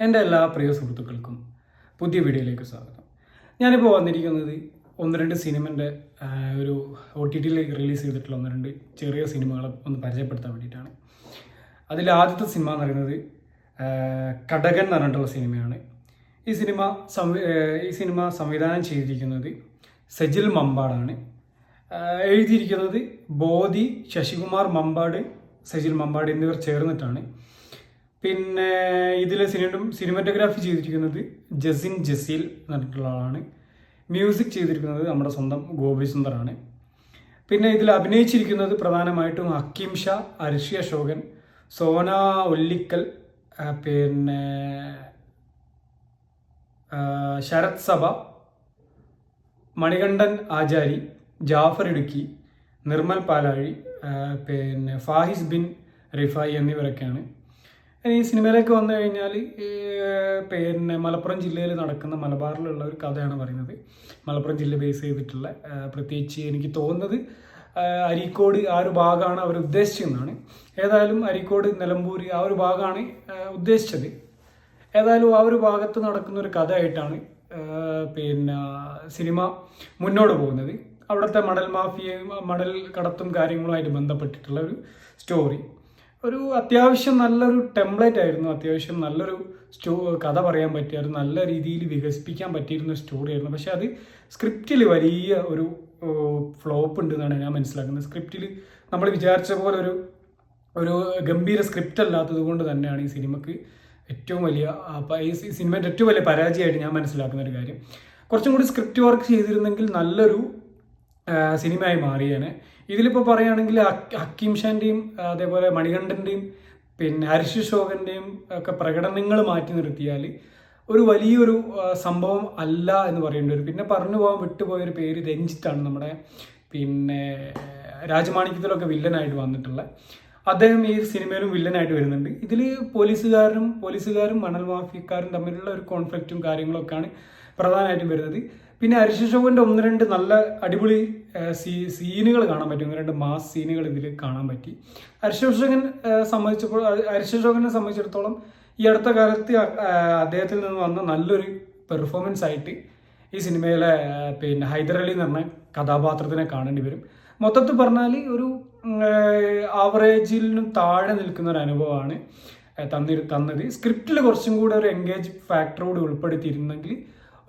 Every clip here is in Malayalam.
എൻ്റെ എല്ലാ പ്രിയ സുഹൃത്തുക്കൾക്കും പുതിയ വീഡിയോയിലേക്ക് സ്വാഗതം. ഞാനിപ്പോൾ വന്നിരിക്കുന്നത് ഒന്ന് രണ്ട് സിനിമൻ്റെ ഒരു OTT റിലീസ് ചെയ്തിട്ടുള്ള ഒന്ന് രണ്ട് ചെറിയ സിനിമകളെ ഒന്ന് പരിചയപ്പെടുത്താൻ വേണ്ടിയിട്ടാണ്. അതിൽ ആദ്യത്തെ സിനിമ എന്ന് പറയുന്നത് കടകൻ എന്ന് പറഞ്ഞിട്ടുള്ള സിനിമയാണ്. ഈ സിനിമ സംവിധാനം ചെയ്തിരിക്കുന്നത് സെജിൽ മമ്പാടാണ്. എഴുതിയിരിക്കുന്നത് ബോധി, ശശികുമാർ മമ്പാട്, സെജിൽ മമ്പാട് എന്നിവർ ചേർന്നിട്ടാണ്. പിന്നെ ഇതിൽ സിനിമാറ്റോഗ്രാഫി ചെയ്തിരിക്കുന്നത് ജസിൻ ജസീൽ എന്ന് പറഞ്ഞിട്ടുള്ള ആളാണ്. മ്യൂസിക് ചെയ്തിരിക്കുന്നത് നമ്മുടെ സ്വന്തം ഗോപി സുന്ദറാണ്. പിന്നെ ഇതിൽ അഭിനയിച്ചിരിക്കുന്നത് പ്രധാനമായിട്ടും ഹക്കീം ഷാ, അർഷി അശോകൻ, സോന ഒല്ലിക്കൽ, പിന്നെ ശരത് സഭ, മണികണ്ഠൻ ആചാരി, ജാഫർ ഇടുക്കി, നിർമ്മൽ പാലാഴി, പിന്നെ ഫാഹിസ് ബിൻ റിഫായി എന്നിവരൊക്കെയാണ്. ഈ സിനിമയിലേക്ക് വന്നു കഴിഞ്ഞാൽ പിന്നെ മലപ്പുറം ജില്ലയിൽ നടക്കുന്ന മലബാറിലുള്ള ഒരു കഥയാണ് പറയുന്നത്. മലപ്പുറം ജില്ല ബേസ് ചെയ്തിട്ടുള്ള, പ്രത്യേകിച്ച് എനിക്ക് തോന്നുന്നത് അരീക്കോട് ആ ഒരു ഭാഗമാണ് അവർ ഉദ്ദേശിച്ചതെന്നാണ്. ഏതായാലും അരീക്കോട്, നിലമ്പൂർ ആ ഒരു ഭാഗമാണ് ഉദ്ദേശിച്ചത്. ഏതായാലും ആ ഒരു ഭാഗത്ത് നടക്കുന്ന ഒരു കഥയായിട്ടാണ് പിന്നെ സിനിമ മുന്നോട്ട് പോകുന്നത്. അവിടുത്തെ മണൽ മാഫിയയും മണൽ കടത്തും കാര്യങ്ങളുമായിട്ട് ബന്ധപ്പെട്ടിട്ടുള്ള ഒരു സ്റ്റോറി. ഒരു അത്യാവശ്യം നല്ലൊരു ടെംപ്ലേറ്റ് ആയിരുന്നു, അത്യാവശ്യം നല്ലൊരു കഥ പറയാൻ പറ്റിയ, ഒരു നല്ല രീതിയിൽ വികസിപ്പിക്കാൻ പറ്റിയിരുന്ന സ്റ്റോറി ആയിരുന്നു. പക്ഷെ അത് സ്ക്രിപ്റ്റിൽ വലിയ ഒരു ഫ്ലോപ്പ് ഉണ്ട് എന്നാണ് ഞാൻ മനസ്സിലാക്കുന്നത്. സ്ക്രിപ്റ്റിൽ നമ്മൾ വിചാരിച്ച പോലെ ഒരു ഗംഭീര സ്ക്രിപ്റ്റ് അല്ലാത്തത് കൊണ്ട് തന്നെയാണ് ഈ സിനിമയ്ക്ക് ഏറ്റവും വലിയ ഈ സിനിമയുടെ ഏറ്റവും വലിയ പരാജയമായിട്ട് ഞാൻ മനസ്സിലാക്കുന്ന ഒരു കാര്യം. കുറച്ചും കൂടി സ്ക്രിപ്റ്റ് വർക്ക് ചെയ്തിരുന്നെങ്കിൽ നല്ലൊരു സിനിമയായി മാറിയാണ്. ഇതിലിപ്പോൾ പറയുകയാണെങ്കിൽ ഹക്കീം ഷാൻ്റെയും അതേപോലെ മണികണ്ഠൻ്റെയും പിന്നെ അർഷി അശോകൻ്റെയും ഒക്കെ പ്രകടനങ്ങൾ മാറ്റി നിർത്തിയാൽ ഒരു വലിയൊരു സംഭവം അല്ല എന്ന് പറയേണ്ടി വരും. പിന്നെ പറഞ്ഞു പോകാൻ വിട്ടുപോയൊരു പേര് രഞ്ജിത്താണ്, നമ്മുടെ പിന്നെ രാജമാണിക്യത്തിലൊക്കെ വില്ലനായിട്ട് വന്നിട്ടുള്ള അദ്ദേഹം ഈ സിനിമയിലും വില്ലനായിട്ട് വരുന്നുണ്ട്. ഇതിൽ പോലീസുകാരും മണൽ മാഫിയക്കാരും തമ്മിലുള്ള ഒരു കോൺഫ്ലിക്റ്റും കാര്യങ്ങളൊക്കെയാണ് പ്രധാനമായിട്ടും വരുന്നത്. പിന്നെ അർഷി അശോകൻ്റെ ഒന്ന് രണ്ട് നല്ല അടിപൊളി സീനുകൾ കാണാൻ പറ്റും, ഒന്ന് രണ്ട് മാസ് സീനുകൾ ഇതിൽ കാണാൻ പറ്റി. അർഷി അശോകനെ സംബന്ധിച്ചിടത്തോളം ഈ അടുത്ത കാലത്ത് അദ്ദേഹത്തിൽ നിന്ന് വന്ന നല്ലൊരു പെർഫോമൻസ് ആയിട്ട് ഈ സിനിമയിലെ പിന്നെ ഹൈദരലി എന്ന് പറഞ്ഞ കഥാപാത്രത്തിനെ കാണേണ്ടി വരും. മൊത്തത്തിൽ പറഞ്ഞാൽ ഒരു ആവറേജിലും താഴെ നിൽക്കുന്ന ഒരു അനുഭവമാണ് തന്നത്. സ്ക്രിപ്റ്റിൽ കുറച്ചും കൂടെ ഒരു എൻഗേജ് ഫാക്ടറോട് ഉൾപ്പെടുത്തിയിരുന്നെങ്കിൽ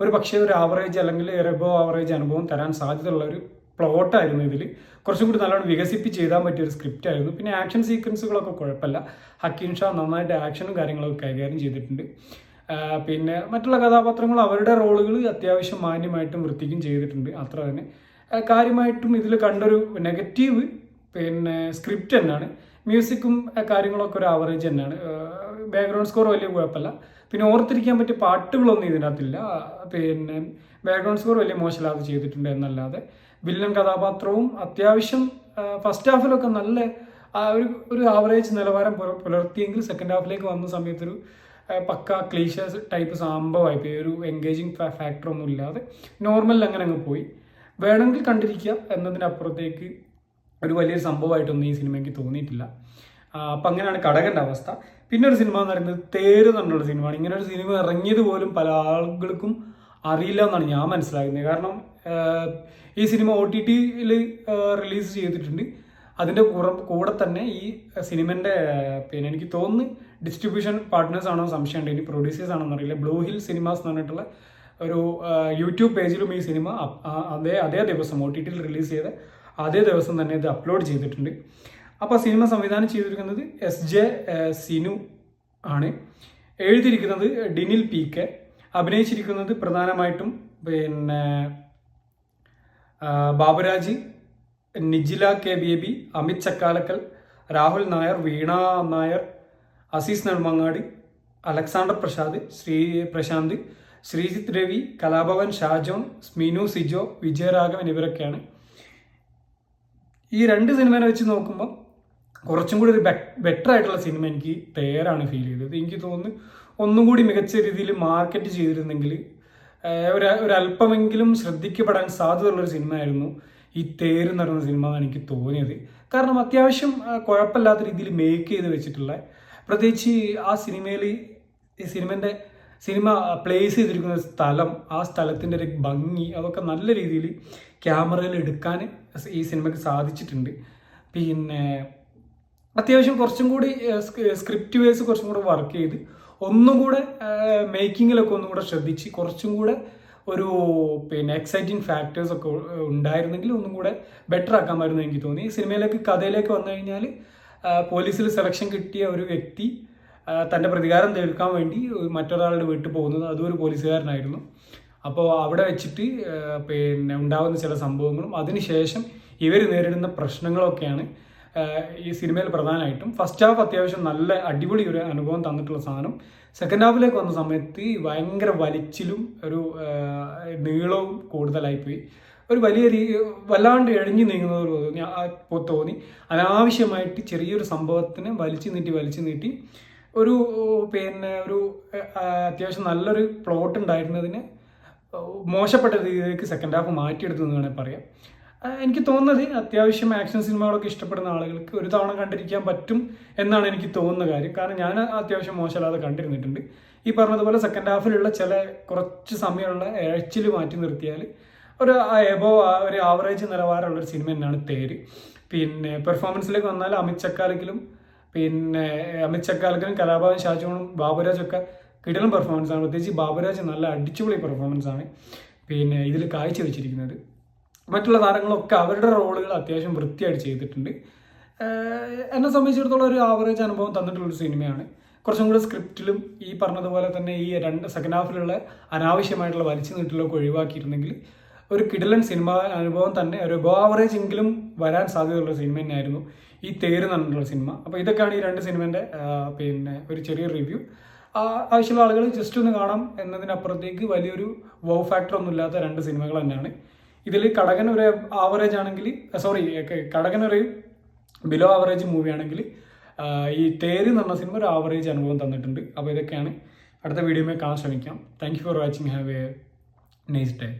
ഒരു പക്ഷേ ഒരു ആവറേജ് അല്ലെങ്കിൽ എബോ ആവറേജ് അനുഭവം തരാൻ സാധ്യതയുള്ള ഒരു പ്ലോട്ടായിരുന്നു. ഇതിൽ കുറച്ചും കൂടി നല്ലോണം വികസിപ്പിച്ച് എഴുതാൻ പറ്റിയ ഒരു സ്ക്രിപ്റ്റ് ആയിരുന്നു. പിന്നെ ആക്ഷൻ സീക്വൻസുകളൊക്കെ കുഴപ്പമില്ല. ഹക്കീം ഷാ നന്നായിട്ട് ആക്ഷനും കാര്യങ്ങളൊക്കെ കൈകാര്യം ചെയ്തിട്ടുണ്ട്. പിന്നെ മറ്റുള്ള കഥാപാത്രങ്ങൾ അവരുടെ റോളുകൾ അത്യാവശ്യം മാന്യമായിട്ടും വൃത്തിക്കും ചെയ്തിട്ടുണ്ട്. അത്ര തന്നെ കാര്യമായിട്ടും ഇതിൽ കണ്ടൊരു നെഗറ്റീവ് പിന്നെ സ്ക്രിപ്റ്റ് തന്നെയാണ്. മ്യൂസിക്കും കാര്യങ്ങളൊക്കെ ഒരു ആവറേജ് തന്നെയാണ്. ബാക്ക്ഗ്രൗണ്ട് സ്കോർ വലിയ കുഴപ്പമില്ല. പിന്നെ ഓർത്തിരിക്കാൻ പറ്റിയ പാട്ടുകളൊന്നും ഇതിനകത്തില്ല. പിന്നെ ബാക്ക്ഗ്രൗണ്ട് സ്കോർ വലിയ മോശമില്ലാതെ ചെയ്തിട്ടുണ്ട് എന്നല്ലാതെ വില്ലൻ കഥാപാത്രവും അത്യാവശ്യം ഫസ്റ്റ് ഹാഫിലൊക്കെ നല്ല ഒരു ആവറേജ് നിലവാരം പുലർത്തിയെങ്കിൽ സെക്കൻഡ് ഹാഫിലേക്ക് വന്ന സമയത്തൊരു പക്ക ക്ലീഷേഴ്സ് ടൈപ്പ് സംഭവമായിപ്പോയി. ഒരു എൻഗേജിങ് ഫാക്ടറൊന്നും ഇല്ലാതെ നോർമലിൽ അങ്ങനെ അങ്ങ് പോയി. വേണമെങ്കിൽ കണ്ടിരിക്കുക എന്നതിനപ്പുറത്തേക്ക് ഒരു വലിയൊരു സംഭവമായിട്ടൊന്നും ഈ സിനിമയ്ക്ക് തോന്നിയിട്ടില്ല. അപ്പം അങ്ങനെയാണ് കടകൻ്റെ അവസ്ഥ. പിന്നെ ഒരു സിനിമ എന്ന് പറയുന്നത് തേര് എന്നുള്ള സിനിമയാണ്. ഇങ്ങനെ ഒരു സിനിമ ഇറങ്ങിയത് പോലും പല ആളുകൾക്കും അറിയില്ല എന്നാണ് ഞാൻ മനസ്സിലാക്കുന്നത്. കാരണം ഈ സിനിമ OTTയിൽ റിലീസ് ചെയ്തിട്ടുണ്ട്. അതിൻ്റെ കൂടെ തന്നെ ഈ സിനിമൻ്റെ പിന്നെ എനിക്ക് തോന്നുന്നു ഡിസ്ട്രിബ്യൂഷൻ പാർട്ട്നേഴ്സ് ആണോ സംശയമുണ്ട്, ഇനി പ്രൊഡ്യൂസേഴ്സ് ആണോ എന്നറിയില്ല. ബ്ലൂ ഹിൽ സിനിമാസ് എന്ന് പറഞ്ഞിട്ടുള്ള ഒരു യൂട്യൂബ് പേജിലും ഈ സിനിമ അതേ ദിവസം OTTയിൽ റിലീസ് ചെയ്ത അതേ ദിവസം തന്നെ ഇത് അപ്ലോഡ് ചെയ്തിട്ടുണ്ട്. അപ്പോൾ സിനിമ സംവിധാനം ചെയ്തിരിക്കുന്നത് SJ സിനു ആണ്. എഴുതിയിരിക്കുന്നത് ഡിനിൽ PK. അഭിനയിച്ചിരിക്കുന്നത് പ്രധാനമായിട്ടും പിന്നെ ബാബുരാജ്, നിജില K ബേബി, അമിത് ചക്കാലക്കൽ, രാഹുൽ നായർ, വീണ നായർ, അസീസ് നെടുമങ്ങാട്, അലക്സാണ്ടർ പ്രശാന്ത്, ശ്രീജിത്ത് രവി, കലാഭവൻ ഷാജോൺ, സ്മിനു സിജോ, വിജയരാഘവൻ ഇവരൊക്കെയാണ്. ഈ രണ്ട് സിനിമയെ വെച്ച് നോക്കുമ്പോൾ കുറച്ചും കൂടി ഒരു ബെറ്റർ ആയിട്ടുള്ള സിനിമ എനിക്ക് തേരാണ് ഫീൽ ചെയ്തത്. എനിക്ക് തോന്നുന്നു ഒന്നും കൂടി മികച്ച രീതിയിൽ മാർക്കറ്റ് ചെയ്തിരുന്നെങ്കിൽ ഒരല്പമെങ്കിലും ശ്രദ്ധിക്കപ്പെടാൻ സാധ്യതയുള്ളൊരു സിനിമയായിരുന്നു ഈ തേര് എന്ന് പറയുന്ന സിനിമ എന്നാണ് എനിക്ക് തോന്നിയത്. കാരണം അത്യാവശ്യം കുഴപ്പമില്ലാത്ത രീതിയിൽ മേക്ക് ചെയ്ത് വെച്ചിട്ടുള്ള, പ്രത്യേകിച്ച് ആ സിനിമയിൽ ഈ സിനിമ പ്ലേസ് ചെയ്തിരിക്കുന്ന സ്ഥലം, ആ സ്ഥലത്തിൻ്റെ ഒരു ഭംഗി, അതൊക്കെ നല്ല രീതിയിൽ ക്യാമറയിൽ എടുക്കാൻ ഈ സിനിമയ്ക്ക് സാധിച്ചിട്ടുണ്ട്. പിന്നെ അത്യാവശ്യം കുറച്ചും കൂടി സ്ക്രിപ്റ്റ് വൈസ് കുറച്ചും കൂടെ വർക്ക് ചെയ്ത് ഒന്നും കൂടെ മേക്കിങ്ങിലൊക്കെ ഒന്നും കൂടെ ശ്രദ്ധിച്ച് കുറച്ചും കൂടെ ഒരു എക്സൈറ്റിംഗ് ഫാക്ടേഴ്സ് ഒക്കെ ഉണ്ടായിരുന്നെങ്കിൽ ഒന്നും കൂടെ ബെറ്റർ ആക്കാമായിരുന്നു എനിക്ക് തോന്നി. ഈ സിനിമയിലേക്ക് കഥയിലേക്ക് വന്നു കഴിഞ്ഞാൽ പോലീസിൽ സെലക്ഷൻ കിട്ടിയ ഒരു വ്യക്തി തൻ്റെ പ്രതികാരം തീർക്കാൻ വേണ്ടി മറ്റൊരാളുടെ വീട്ടിൽ പോകുന്നത്, അതും ഒരു പോലീസുകാരനായിരുന്നു. അപ്പോൾ അവിടെ വെച്ചിട്ട് ഉണ്ടാകുന്ന ചില സംഭവങ്ങളും അതിനുശേഷം ഇവർ നേരിടുന്ന പ്രശ്നങ്ങളൊക്കെയാണ് ഈ സിനിമയിൽ പ്രധാനമായിട്ടും. ഫസ്റ്റ് ഹാഫ് അത്യാവശ്യം നല്ല അടിപൊളി ഒരു അനുഭവം തന്നിട്ടുള്ള സാധനം. സെക്കൻഡ് ഹാഫിലേക്ക് വന്ന സമയത്ത് ഭയങ്കര വലിച്ചിലും ഒരു നീളവും കൂടുതലായിപ്പോയി. ഒരു വലിയ വല്ലാണ്ട് എഴിഞ്ഞു നീങ്ങുന്നത് തോന്നി. അനാവശ്യമായിട്ട് ചെറിയൊരു സംഭവത്തിന് വലിച്ചു നീട്ടി ഒരു അത്യാവശ്യം നല്ലൊരു പ്ലോട്ട് ഉണ്ടായിരുന്നതിന് മോശപ്പെട്ട രീതിയിലേക്ക് സെക്കൻഡ് ഹാഫ് മാറ്റിയെടുത്തു എന്ന് വേണമെങ്കിൽ പറയാം. എനിക്ക് തോന്നുന്നത് അത്യാവശ്യം ആക്ഷൻ സിനിമകളൊക്കെ ഇഷ്ടപ്പെടുന്ന ആളുകൾക്ക് ഒരു തവണ കണ്ടിരിക്കാൻ പറ്റും എന്നാണ് എനിക്ക് തോന്നുന്ന കാര്യം. കാരണം ഞാൻ അത്യാവശ്യം മോശമല്ലാതെ കണ്ടിരുന്നിട്ടുണ്ട്. ഈ പറഞ്ഞതുപോലെ സെക്കൻഡ് ഹാഫിലുള്ള ചില കുറച്ച് സമയമുള്ള ഇഴച്ചിൽ മാറ്റി നിർത്തിയാൽ ഒരു ആവറേജ് നിലവാരമുള്ള ഒരു സിനിമ തന്നെയാണ് തേര്. പിന്നെ പെർഫോമൻസിലേക്ക് വന്നാൽ അമിത് ചക്കാലക്കിലും കലാഭവൻ ഷാജോണും ബാബുരാജൊക്കെ കിടിലൻ പെർഫോമൻസാണ്. പ്രത്യേകിച്ച് ബാബുരാജ് നല്ല അടിച്ചുപൊളി പെർഫോമൻസാണ് പിന്നെ ഇതിൽ കാഴ്ചവെച്ചിരിക്കുന്നത്. മറ്റുള്ള താരങ്ങളൊക്കെ അവരുടെ റോളുകൾ അത്യാവശ്യം വൃത്തിയായിട്ട് ചെയ്തിട്ടുണ്ട്. എന്നെ സംബന്ധിച്ചിടത്തോളം ഒരു ആവറേജ് അനുഭവം തന്നിട്ടുള്ളൊരു സിനിമയാണ്. കുറച്ചും കൂടെ സ്ക്രിപ്റ്റിലും ഈ പറഞ്ഞതുപോലെ തന്നെ ഈ സെക്കൻഡ് ഹാഫിലുള്ള അനാവശ്യമായിട്ടുള്ള വലിച്ചു നീട്ടലൊക്കെ ഒഴിവാക്കിയിരുന്നെങ്കിൽ ഒരു കിടിലൻ സിനിമ അനുഭവം തന്നെ, ഒരു ആവറേജ് എങ്കിലും വരാൻ സാധ്യതയുള്ള സിനിമ തന്നെയായിരുന്നു ഈ തേര് നടന്നിട്ടുള്ള സിനിമ. അപ്പോൾ ഇതൊക്കെയാണ് ഈ രണ്ട് സിനിമേൻ്റെ ഒരു ചെറിയ റിവ്യൂ. ആവശ്യമുള്ള ആളുകൾ ജസ്റ്റ് ഒന്ന് കാണാം എന്നതിനപ്പുറത്തേക്ക് വലിയൊരു വോ ഫാക്ടർ ഒന്നും ഇല്ലാത്ത രണ്ട് സിനിമകൾ തന്നെയാണ്. ഇതിൽ കടകൻ ഒരു ആവറേജ് ആണെങ്കിൽ കടകൻ ഒരു ബിലോ ആവറേജ് മൂവി ആണെങ്കിൽ ഈ തേര് എന്ന് പറഞ്ഞ സിനിമ ഒരു ആവറേജ് അനുഭവം തന്നിട്ടുണ്ട്. അപ്പോൾ ഇതൊക്കെയാണ്. അടുത്ത വീഡിയോയിൽ കാണാൻ ശ്രമിക്കാം. Thank you for watching. Have A nice day.